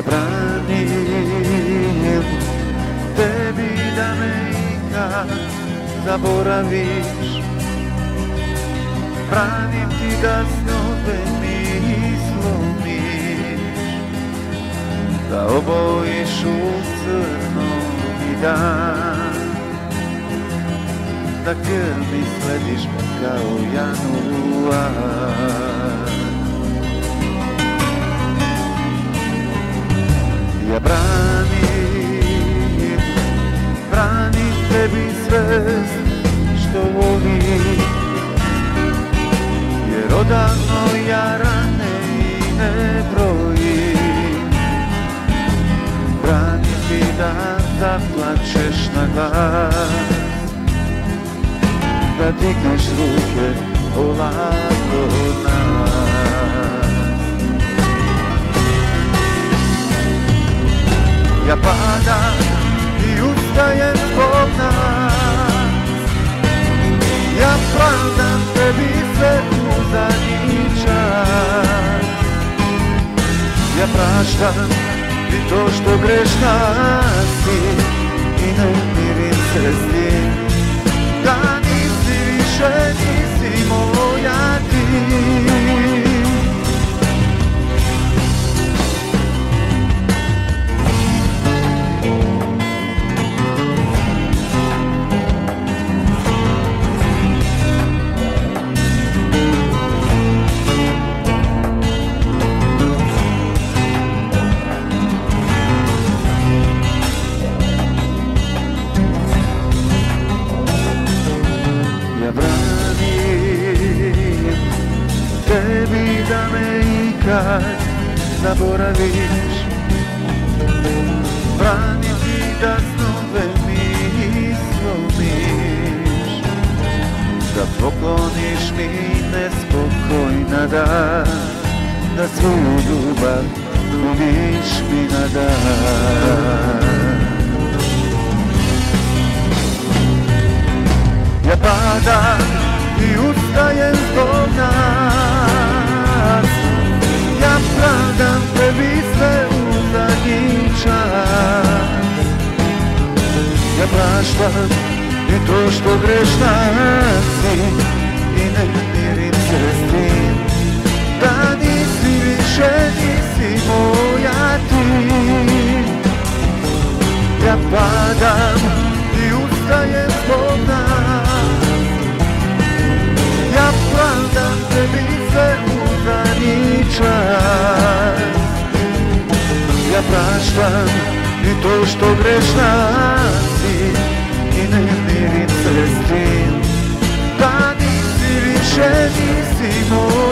branim tebi da me ikad zaboraviš, branim ti da snove mi slomiš, da obojiš u crnom dan, da krvi slediš kao januar. Ja branim tebi sve što volim, jer odavno ja rane i ne brojim. Branim ti da zaplačeš na glas, da digneš ruke polako od nas. Ja padam i ustajem zbog nas, ja pravdam tebi sve u zadnji čas. Ja praštam i to što grešna si i ne mirim se s tim, da nisi više, nisi moja ti. Tebi da me ikad zaboraviš, branim ti da snove mi slomiš, da pokloniš mi nespokojna dan, da svoju ljubav umiš mi na dan. Ja padam i ustajem zbog nas, ja pravdam tebi sve u zadnji čas. Ja praštam i to što grešna si i ne mirim se s tim, da nisi više, nisi moja ti. Ja padam i ustajem zbog nas, ja pravdam tebi sve u zadnji čas. Ja praštam i to što grešna si i ne mirim se s tim, da nisi više, nisi moj.